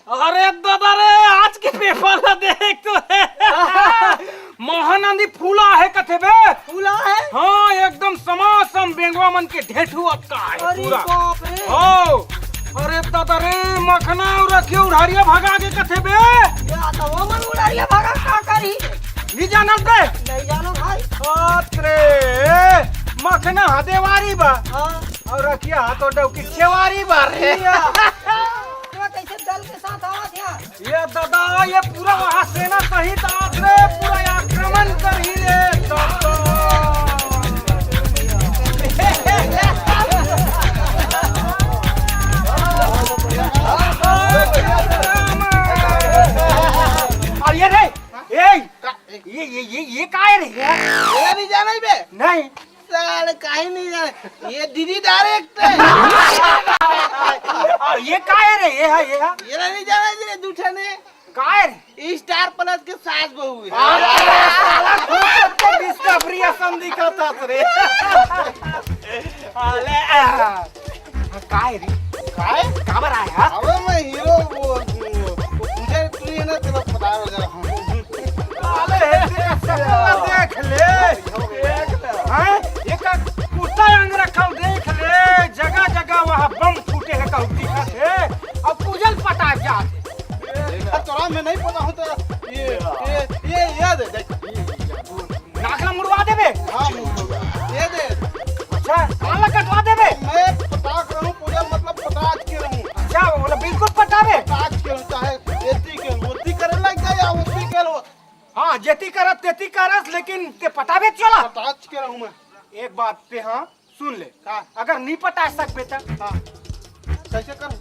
अरे दादा रे आज के पेपर ला देख तो है महानंदी फूला है कथे बे फूला है। हाँ एकदम समासम बेंगवा मन के ढेठू अक्का है पूरा। बाप रे। हो अरे दादा रे मखना और रखियो उड़ारिया भगा के कथे बे या तो वो मन उड़ारिया भागा का करी नहीं जानत बे नहीं जानो भाई। अरे मखना हदेवारी बा हां और रखिया हाथों डौकी छेवारी बा रे तो कैसे दल के साथ आवत है ये दादा ये पूरा वहां सेना सहित आत रे पूरा आक्रमण कर ही रे और ये रे ये काय रे ये नहीं जाना बे नहीं साले काहे नहीं जाना ये दीदी डायरेक्ट है और ये काय रे ये है ये नहीं जाना ये दूठा ने काय रे स्टार प्लस के सास बहू है साला खूब डिस्कवरी संधि करता रे अले काय रे काय काबर आया अबे मैं हीरो वो तुझे तू ये ना तेरा पता है जरा अबे देख ले हैं ये का कुत्ता अंग रखा देख ले जगह जगह वहां बम फूटे है कहती है अब पूजल पटा जाते तोरा में नहीं पता होता ये याद है देख नाकला मुड़वा देबे हां ये दे अच्छा काला कटवा देबे मैं पटाक रहूं पूजा मतलब पटाक के रहूं अच्छा बोला बिल्कुल पटावे पटाक के रहूं चाहे एती के ओती करे लग जाए या ओती के लो हां जेती करत तेती करत लेकिन ते पटावे चला पटाक के रहूं मैं एक बात पे हां सुन ले का अगर नहीं पटा सकबे त हां कैसे करूं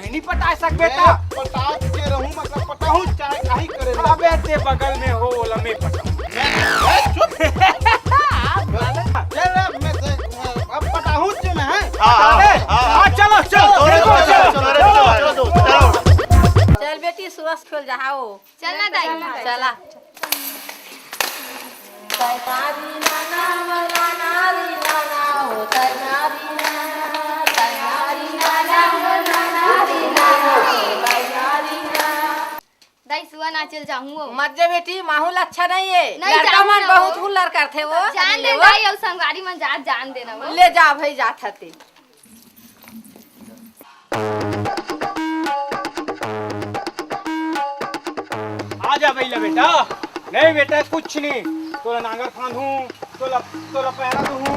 नहीं पटा सकबे त पटाक के रहूं मतलब पटाहूं चाहे काहे करे अबे ते बगल में हो ओला में पटा चुप चल मैं अब पटाहूं जो मैं है हां चलो चलो चल बेटी सुबह खोल जाओ चलना दाई चला तैनारी नाना नारी नाना हो तैनारी नाना तैनारी नाना नारी नाना तैनारी नाना दाई सुआ ना चल जाऊं मत जे बेटी माहौल अच्छा नहीं है नहीं लड़का जाऊँ मन ना बहुत वो। हुल्लड़ करते वो जान दे दाई और संगारी मन जान देना वो ले जा भाई जात हते आजा भैया बेटा नहीं बेटा कुछ नहीं तोला नांगर फांदूं तोला पहरा दूं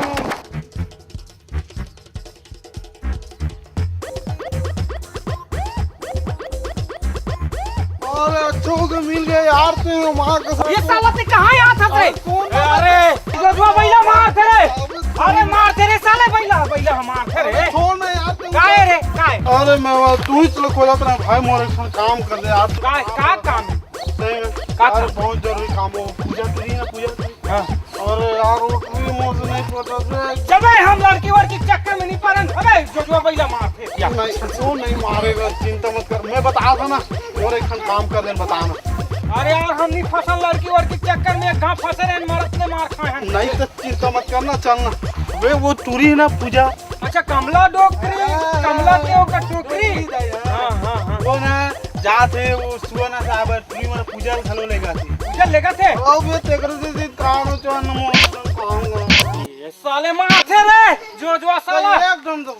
और अच्छो के मिल गए यार तू मां का ये साला ते कहां आया था रे अरे जजुआ भैया मार रे अरे मार रे साले भैया मार रे छोड़ ना यार तू काय रे काय अरे मैं तू ही चलो खोला अपना भाई मोरे काम कर दे यार काय का काम यार बहुत जरूरी काम हो पूजा करी ना पूजा हां और यार वो कोई मोर से नहीं पता जब हम लड़की के चक्कर में नहीं पड़न अबे जजुआ भैया मार दिया नहीं तू नहीं मारेगा चिंता मत कर मैं बता था ना और एक काम कर दे बताना अरे यार हम नहीं फसल लड़की के चक्कर में कहां फंसे रे मरत ने मार खाए हैं नहीं तो चिंता मत करना चलना वे वो टूरी है ना पूजा अच्छा कमला डोकरी कमला के का टोकरी हां वो ना जाते वो सुवना साहब टूरी में पूजा खलो लेगा थी पूजा लेगा थे ओ वे तेकर से कानो चन मो काम ये साले माथे रे जो साला एकदम तो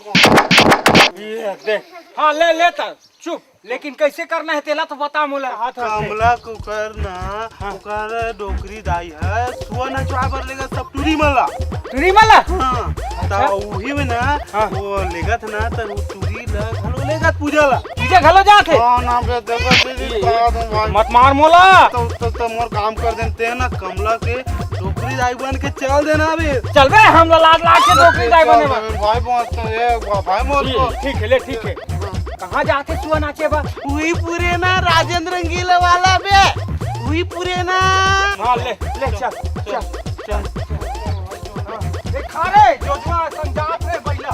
ये देख हां ले ता चुप लेकिन कैसे करना है तेला तो बता मोला हाथ कमला को करना ओकर डोकरी दाई है सुवना चाबर लेगा सब टूरी मला टूरी वाला हां ता वही में ना वो लेगा था ना तो टूरी ला खलो लेगा पूजा ला तुझे घलो जाते हां ना पे देखो तेरी बात भाई मत मार मोला तो मोर काम कर देते ना कमला के डोकरी दाई बन के चल देना अभी चल बे हम लाद के डोकरी दाई बने भाई बहुत तो ये भाई मोर को ठीक है ले ठीक है कहां जाके सुआ नाचे बा वही पूरे ना राजेंद्र रंगीला वाला बे वही पूरे ना हां ले चल खा रे जोजुआ संजात रे भैया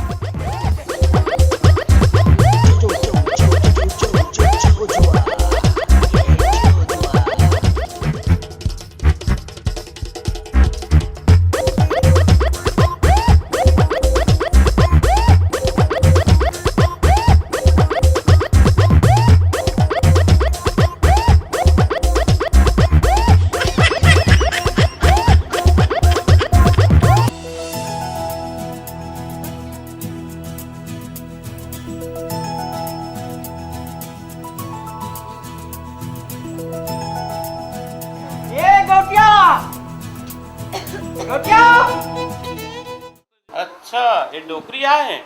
ये डोकरी आए हैं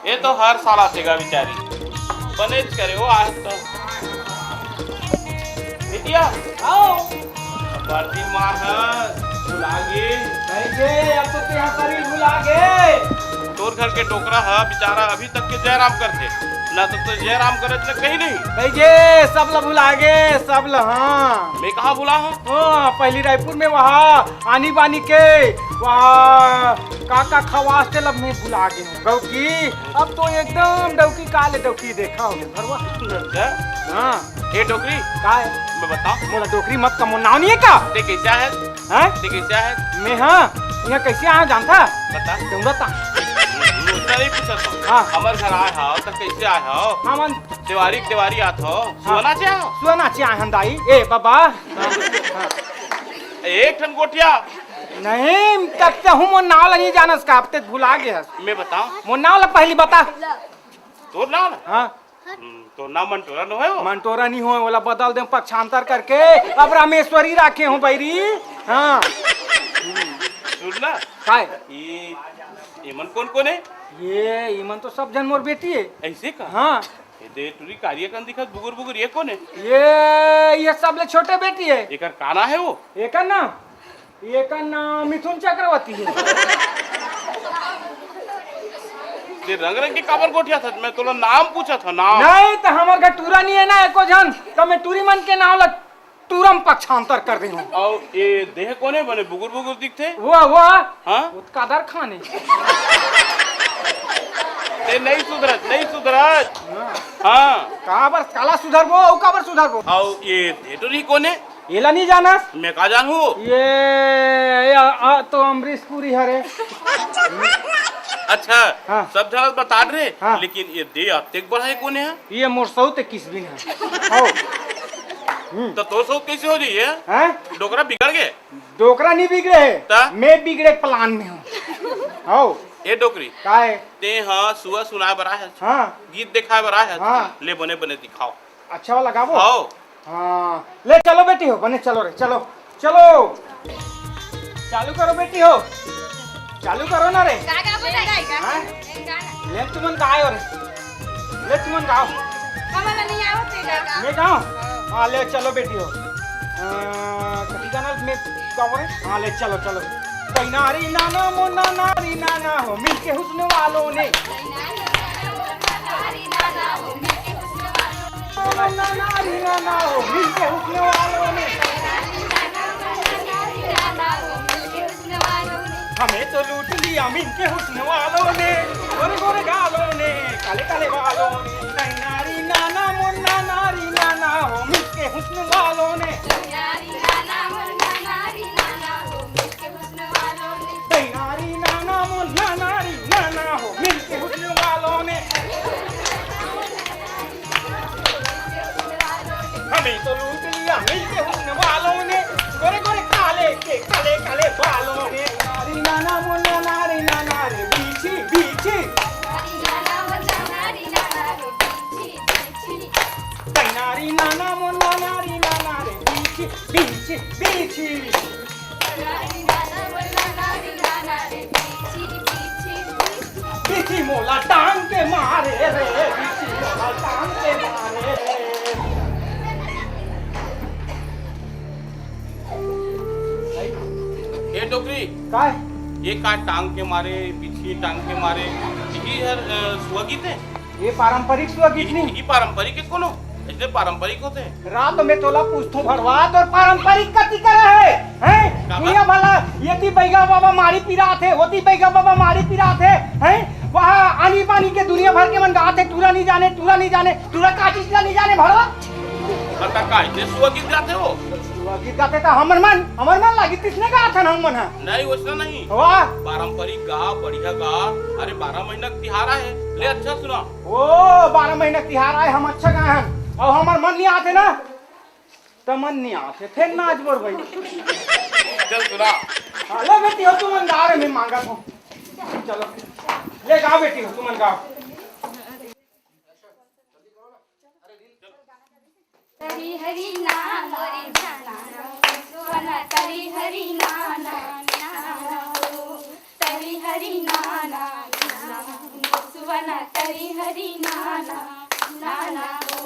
ये तो हर साल आतेगा बेचारी बनेज करे वो आज तो बिटिया आओ बर्दी माँ है बुलागी अब तो यहाँ करी भुला गए। तोर घर के टोकरा है बेचारा अभी तक के जयराम करते ना तो जयराम करे तो कहीं नहीं जे सब ल भुला गए सब ल। हाँ मैं कहाँ भुला हूँ हाँ पहली रायपुर में वहाँ आनी बानी के वहाँ काका खवास से लब में भुला गए हैं डौकी। अब तो एकदम डौकी काले डौकी देखा हो भरवा। अच्छा हाँ ये डोकरी का है मैं बताऊँ मोला डोकरी मत का नाव नहीं है का ते कैसा है हैं ते कैसा है मैं हाँ यहाँ कैसे आया जानता बता जरूरता उसका नहीं पूछा था हाँ। हमारे घर आए हो तो कैसे आए हो हाँ मन तिवारी आत हो सोना चाहे हो सुना चाहिए हंदाई ए बाबा एक ठन गोटिया नहीं तब हूँ मोर नाव ला नहीं जानस का अब ते भुला गया मैं बताऊँ मोर नाव ला पहली बता। तोर नाम ना हाँ तो नाम मंटोरा न हो मंटोरा नहीं हो वाला बदल दे पक्षांतर करके अब रामेश्वरी राखे हूँ बैरी। हाँ सुन ना काय ये मन कौन है ये ईमन तो सब जन मोर बेटी है। ऐसे का हाँ ये दे तुरी कार्य kan दिखत बुगुर ये कौन है ये सब ले छोटे बेटी है। एकर काना है वो एक नाम मिथुन चक्रवर्ती है। ते रंग रंग के काबर गोठिया था मैं तोला नाम पूछा था नाम नहीं तो हमार घर टूरा नहीं है ना एको जन तो मैं टूरी मन के नाम ला तुरम पक्षांतर कर रही हूँ। और ये देह कौन है बने बुगुर दिखते वो हाँ कादर खान है। ते नहीं सुधरत हाँ काबर काला सुधरबो और काबर सुधरबो। और ये देटोरी कौन है एला नहीं जाना मैं का जानू तो अमरीश पुरी हरे। अच्छा हाँ। सब जगह बता रहे हाँ। लेकिन ये दे अतेक बड़ा है कौन है ये मोर सौ ते किस भी है हो तो तो सौ कैसे हो रही है हैं डोकरा बिगड़ गए डोकरा नहीं बिगड़े ता? है मैं बिगड़े प्लान में हूँ। हो ये डोकरी का है ते हाँ सुआ सुनाए बरा है हाँ गीत दिखाए बरा है हाँ। ले बने दिखाओ अच्छा वाला गावो आओ हाँ ले चलो बेटी हो बने चलो रे चलो चालू करो बेटी हो चालू करो ना रे। का बताई का हाँ? गाना ले तुमन गायो रे ले तुमन गाओ हमारा नहीं आवत है मैं गाओ हाँ ले चलो बेटी हो कभी गाना में गाओ रे हाँ ले चलो कई नारी नाना मोना नारी नाना हो मिलके हुस्न वालों ने नारी नाना हो मिलके हुस्न वालों ने हमें तो लूट लिया मिलके हुस्न वालों ने गोरे गोरे गालों ने काले काले बालों ने नारी नाना मुन्ना नारी नाना हो मिलके हुस्न वालों ने नारी नाना मुन्ना नारी नाना हो मिलके हुस्न वालों ने हमें तो लूट लिया मिलके हुस्न वालों ने गोरे गोरे काले के काले काले बालों ने नारी नाना मुन्ना नारी नाना रे बीची बीची नारी नाना मुन्ना नारी नाना रे बीची बीची बीची मोला टांग के मारे रे बीची मोला टांग के मारे रे। ये डोकरी काय ये का टांग के मारे पीछे टांग के मारे यही हर सुआ गीत है ये पारंपरिक स्वगीत नहीं यही पारंपरिक है कोनो ऐसे पारंपरिक होते हैं रात में तोला पूछतो भरवात और पारंपरिक कति करे हैं का ये वाला येती बैगा बाबा मारी पिरा थे होती बैगा बाबा मारी पिरा थे हैं वहाँ आनी पानी के दुनिया भर के मन गाते टूरा नहीं जाने टूरा का चीज नहीं जाने भरवा बता का ऐसे सुआ गीत गाते हो स्वगीत गाते था हमर मन लागी किसने कहा था हम मन है नहीं वैसा नहीं वाह पारंपरिक गा बढ़िया गा अरे 12 महीना तिहारा है ले अच्छा सुना ओ 12 महीने तिहार आए हम अच्छा गाए हैं और हमार मन नहीं आते ना तो मन नहीं आते फिर नाच बोल भाई चल सुना ले बेटी हो तुम गा रहे मैं मांगा तो चलो ले गाओ बेटी हो तुम गाओ हरी हरी नाम मोरी जाना सुवना हरी हरी नाना नाना तरी हरी नाना सुवन करी हरि नाना नाना हो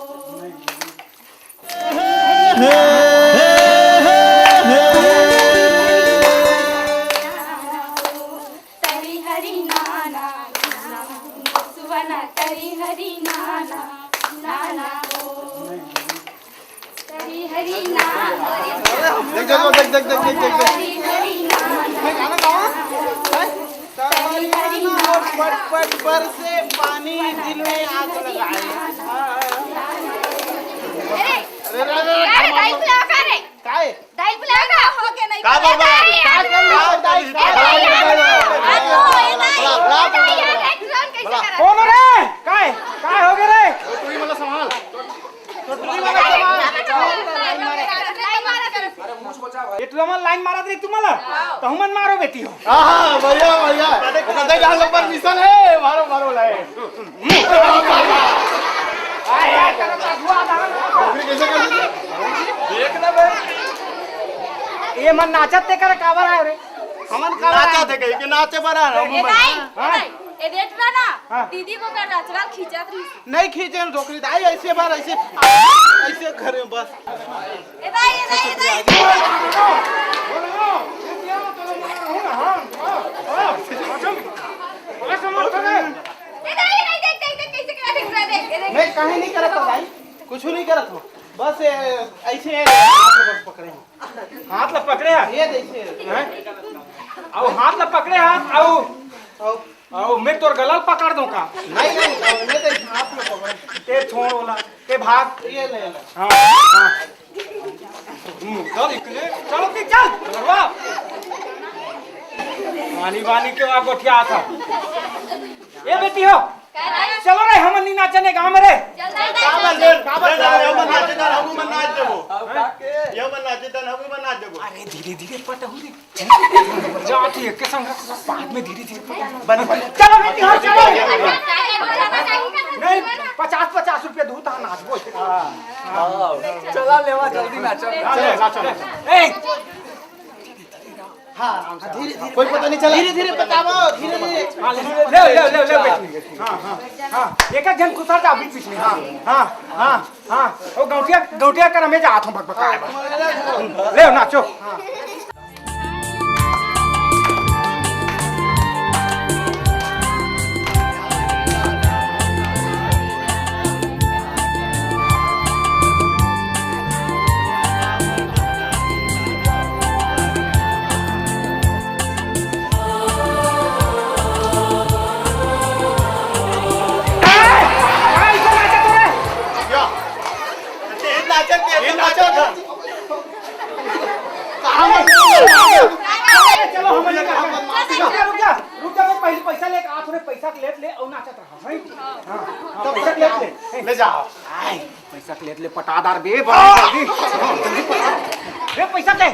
तरी हरि नाना सुवन करी हरि नाना नाना हो तरी हरि नाना देख हरि हरि नाना पर से पानी दिल में आग लगाए। का बाबा कौन रे काय काय हो गए रे टोटली मला संभाल इतना मन लाइन मारा दे तुम्हाला तो हम मारो बेटी हो हां भैया भैया कहते हैं हम लोग पर मिशन है मारो मारो लाए कैसे कर देख ना बे ये मन नाचत ते कर कावर आयो रे हमन नाचा थे कहीं के नाचे बरा ए देख रहा ना दीदी को कर नाचवा खींचा रही नहीं खींचे ढोकरी दाई ऐसे बार ऐसे ऐसे घरे बस ए दाई मैं कहीं नहीं करत हो भाई कुछ नहीं करत हो बस ऐसे हाथ में बस पकड़े हाथ ला पकड़े है ये देखिए आओ हाथ ला पकड़े हाथ आओ आओ मैं तोर गलल पकड़ दूं का नहीं नहीं मैं तो हाथ में पकड़े ते छोड़ वाला ते भाग ये ले हां हां चल निकले चलो कि चल करवा वानी वानी के वहां गोठिया था ए बेटी हो चलो रे हम नहीं नाचने गांव में रे काबल हम नाचे दर हम मन नाच देबो ये मन नाचे दर हम मन नाच देबो अरे धीरे धीरे पट हो रे जाती है के संग बाद में धीरे धीरे बन चलो बेटी हो चलो नहीं 50 रुपए दूं ता नाचबो चला लेवा जल्दी नाचो नाचो ए धीरे धीरे कोई पता नहीं चला धीरे धीरे बताओ धीरे धीरे ले बेटी हां हां एक एक जन खुसर जा बीच में हां ओ गौटिया कर में जा हाथों भगभगा ले नाचो चलो हम रुक जा पहले पैसा लेके आ थोड़े पैसा ले और नाचत रहा भाई हां तब पैसा ले जाओ पैसा ले पटादार बे जल्दी पटा रे पैसा दे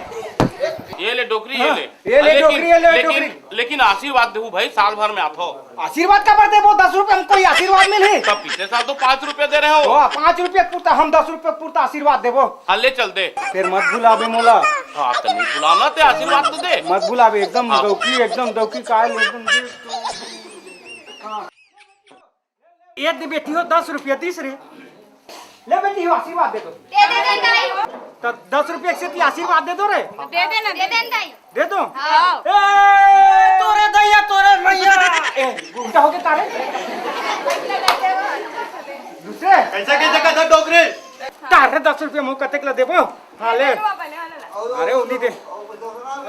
ये ले डोकरी ये ले डोकरी ये ले डोकरी लेकिन आशीर्वाद देहू भाई साल भर में आथो आशीर्वाद का पर दे वो 10 रुपए हमको आशीर्वाद मिले तब पिछले साल तो 5 रुपए दे रहे हो 5 रुपए पूर्ता हम 10 रुपए पूर्ता आशीर्वाद देबो हाँ ले चल दे फिर मत भुलाबे मोला हाँ तो नहीं बुलाना ते आशीर्वाद तो दे मत भुलाबे एकदम दौकी कायल एकदम एक दे बेटी हो 10 रुपया 30 रे ले बेटी हो आशीर्वाद दे दो तो 10 रुपये से आशीर्वाद दे दो रे दे देना दे दो हाँ। ए तोरे दैया तोरे मैया ए उल्टा हो गया तारे दूसरे कैसा कैसा का डोकरे तारे 10 रुपये मुंह कतेक ला देबो हां ले अरे उन्हीं दे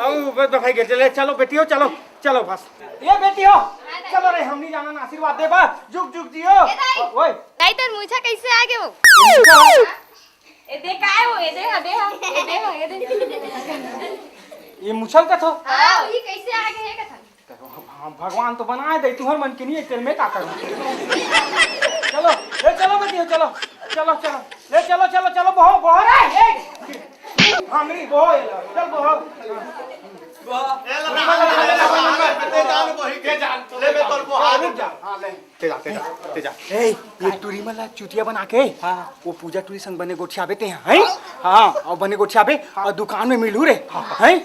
आओ बस भाई के चले चलो बेटी हो चलो चलो बस ये बेटी हो चलो रे हम नहीं जाना ना आशीर्वाद दे बा जुग जुग जियो ओए दाई तर मुझा कैसे आ गए वो ए दे काय हो ए दे ये मुछल का था हां ये कैसे आ गए है कथा भगवान तो बनाए दे तुहर मन के नहीं तेरे में का कर चलो ले चलो बेटी हो चलो चलो ले चलो बहो रे ए हमरी बहो चल बहो तुरी मला चुटिया बना के वो पूजा टूरी संग बने गोठिया बेते हैं हाँ और बने गोठिया बे और दुकान में मिलू रे हैं